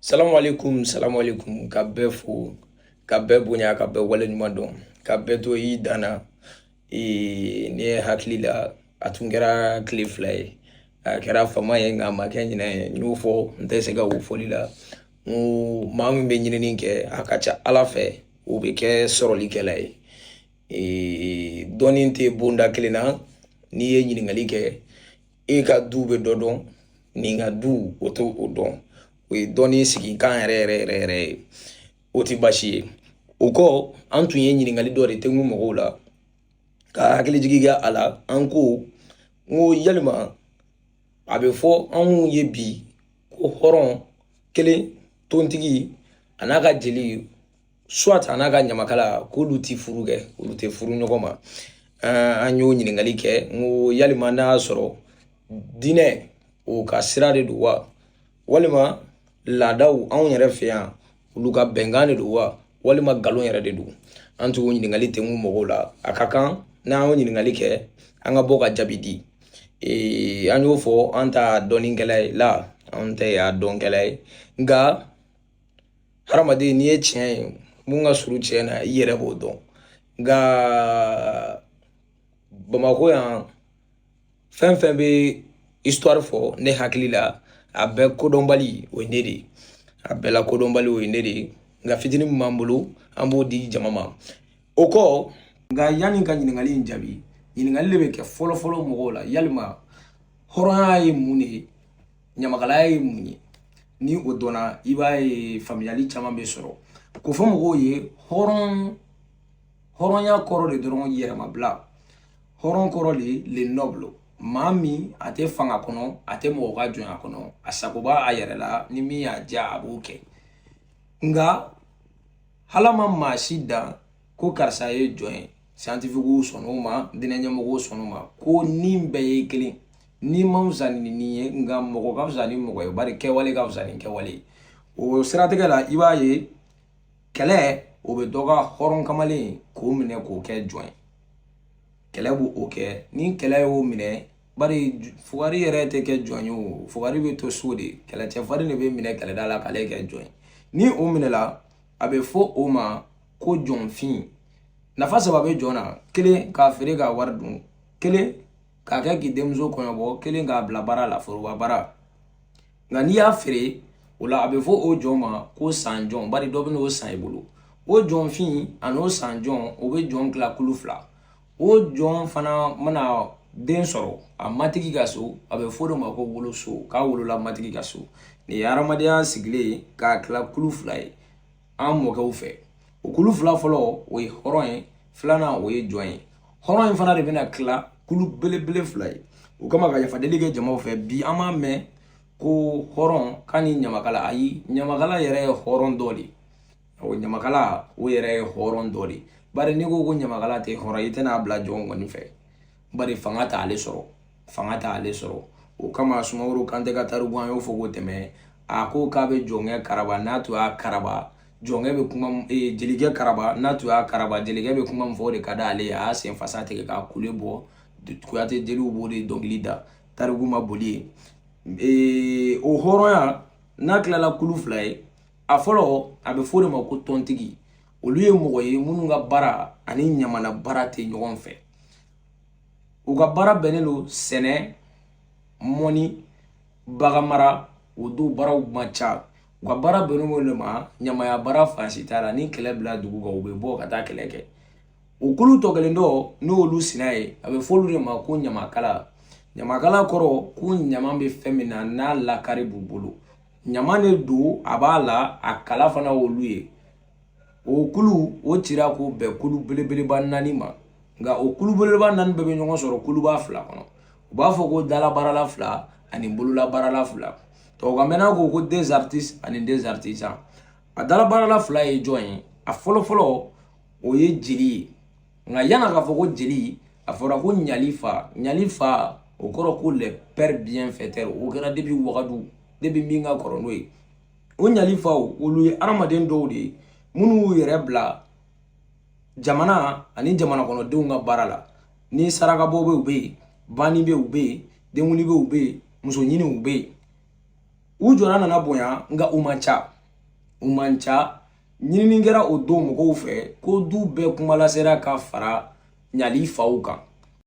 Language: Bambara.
Salamu alaikum, ka bɛɛ fo, ka bɛɛ bonya, ka bɛɛ waleɲuman dɔn, ka bɛɛ to i danna. Ne ye hakili la, a tun kɛra tile fila ye. A kɛra fama ye nka a ma kɛ ɲinɛ ye. N y'o fɔ, n tɛ se ka o fɔli la. N ko maa min bɛ ɲinini kɛ, a ka ca Ala fɛ, o bɛ kɛ sɔrɔlikɛla ye. Dɔnni tɛ bonda kelen na, n'i ye ɲininkali kɛ, e ka du bɛ dɔ dɔn, nin ka du o t'o o dɔn. O ye dɔnni sigi kan yɛrɛ yɛrɛ yɛrɛ yɛrɛ ye. O tɛ baasi ye. O kɔ an tun ye ɲininkali dɔ de tɛnku mɔgɔw la ka hakili jigi kɛ a la. An ko n ko yalima a bɛ fɔ anw ye bi ko hɔrɔn kelen, tontigi a n'a ka jeli soit a n'a ka ɲamakala k'olu tɛ furu kɛ, olu tɛ furu ɲɔgɔn ma. An y'o ɲininkali kɛ. N ko yalima n'a y'a sɔrɔ diinɛ o ka sira de don wa, walima laadaw anw yɛrɛ fɛ yan olu ka bɛnkan de don wa, walima nkalon yɛrɛ de don. An t'o ɲininkali tɛnku mɔgɔw la. A ka kan n'an y'o ɲininkali kɛ an ka bɔ ka jaabi di. An y'o fɔ an t'a dɔnnikɛla ye la, an tɛ a dɔnkɛla ye, nka hadamaden n'i ye tiɲɛ ye mun ka surun tiɲɛ na i yɛrɛ b'o dɔn. Nka Bamakɔ yan fɛn fɛn bɛ histoire fɔ ne hakili la a bɛɛ kodɔnbali o ye ne de ye. A bɛɛ la kodɔnbali o ye ne de ye. Nka fitinin min b'an bolo an b'o di jama ma. O kɔ nka yanni ka ɲininkali in jaabi, ɲininkali de bɛ kɛ fɔlɔ-fɔlɔ mɔgɔw la. Yalima hɔrɔnya ye mun de ye, ɲamakalaya ye mun ye? Ni o dɔnna i b'a ye faamuyali caman bɛ sɔrɔ. Ko fɔ mɔgɔw ye hɔrɔnya kɔrɔ de dɔrɔn yɛrɛmabila. Hɔrɔn kɔrɔ de le noble. Maa min a tɛ fanga kɔnɔ, a tɛ mɔgɔ ka jɔnya kɔnɔ, a sago b'a a yɛrɛ la, ni min y'a diya a b'o kɛ. Nka hala ma maa si dan ko karisa ye jɔn ye. Scientifique sɔnn'o ma, diinɛɲɛmɔgɔw sɔnn'o ma, ko nin bɛɛ ye kelen. Ni ma fisa ni nin ye, nka mɔgɔ ka fisa ni mɔgɔ ye, bari kɛwale ka fisa ni kɛwale ye. O siratigɛ la i b'a ye kɛlɛ o bɛ dɔ ka hɔrɔn kamalen k'o minɛ k'o kɛ jɔn ye. Kɛlɛ b'o kɛ. Ni kɛlɛ y'o minɛ, bari fugari yɛrɛ tɛ kɛ jɔn ye o. Fugari bɛ to so de. Kɛlɛcɛfarin de bɛ minɛ kɛlɛda la k'ale kɛ jɔn ye. Ni o minɛla, a bɛ fɔ o ma ko jɔnfin. Nafa saba bɛ jɔn na. Kelen, k'a feere k'a wari dun. Kelen, k'a kɛ k'i denmuso kɔɲɔbɔ. Kelen, k'a bila baara la, foroba baara. Nka n'i y'a feere, o la a bɛ fɔ o jɔn ma ko san jɔn. Bari dɔ bɛ n'o san i bolo. O jɔnfin an'o san jɔn, o bɛ jɔn tila kulu fila. O jɔn fana mana den sɔrɔ a matigi ka so, a bɛ fɔ o ma ko woloso, k'a wolola matigi ka so. Nin ye hadamadenya sigilen k'a tila kulu fila ye an mɔkɛw fɛ. O kulu fila fɔlɔ o ye hɔrɔn ye, filanan o ye jɔn ye. Hɔrɔn in fana de bɛna tila kulu belebele fila ye. O kama ka yafadeli kɛ jamaw fɛ, bi an b'a mɛn ko hɔrɔn k'a ni ɲamakala. Ayi, ɲamakala yɛrɛ ye hɔrɔn dɔ de. O ɲamakala o yɛrɛ ye hɔrɔn dɔ de. Bari n'i ko ko ɲamakala tɛ hɔrɔn, i tɛna bila jɔn kɔni fɛ. Bari fanga t'ale sɔrɔ. Fanga t'ale sɔrɔ. O kama Sumaworo Kante ka tariku an y'o fɔ ko tɛmɛ. A ko k'a bɛ jɔnkɛ karaba, n'a tun y'a karaba, jɔnkɛ bɛ kuma jelikɛ karaba, n'a tun y'a karaba, jelikɛ bɛ kuma min fɔ o de ka d'ale ye. A y'a sen fasa tigɛ k'a kule bɔ. Kuyate jeliw b'o de dɔnkili da. Tariku ma boli ye. O hɔrɔnya n'a tilala kulu fila ye, a fɔlɔ a bɛ fɔ o de ma ko tɔntigi. Olu ye mɔgɔ ye minnu ka baara ani ɲamana baara tɛ ɲɔgɔn fɛ. U ka baara bɛnnen don sɛnɛ, mɔni, baganmara, o don baaraw ma ca. U ka baara bɛnnen don ma ɲamaya baara fansi t'a la. Ni kɛlɛ bila dugu kan, u bɛ bɔ ka taa kɛlɛ kɛ. O kulu tɔ kelen dɔ n'olu sina ye, a bɛ fɔ olu de ma ko ɲamakala. Ɲamakala kɔrɔ ko ɲama bɛ fɛn min na n'a lakari b'u bolo. Ɲama de don, a b'a la, a kala fana olu ye. O kulu o cira k'o bɛn kulu belebeleba 4 ma. Nka o kulu belebeleba 4 bɛɛ bɛ ɲɔgɔn sɔrɔ kuluba 2 kɔnɔ. U b'a fɔ ko dalabaarala 2 ani bololabaarala 2. Tubabukan ko ko des artistes ani des artisans. A dalabaarala 2 ye jɔn ye? A fɔlɔ-fɔlɔ o ye jeli ye. Nka yana k'a fɔ ko jeli, a fɔra ko ɲali fa. Ɲali fa o kɔrɔ ko les pères bienfaiteurs. O kɛra depuis Wagadu, depuis min ka kɔrɔ n'o ye. O ɲali faw olu ye hadamaden dɔw de ye minnu y'u yɛrɛ bila jamana ani jamana kɔnɔdenw ka baara la. Ni sarakabɔ bɛ u bɛ yen, banni bɛ u bɛ yen, denkundi bɛ u bɛ yen, muso ɲini u bɛ yen. u jɔna nana bonya nga u man ca ɲinini kɛra o don mɔgɔw fɛ ko du bɛɛ kumalasera ka fara ɲali faw kan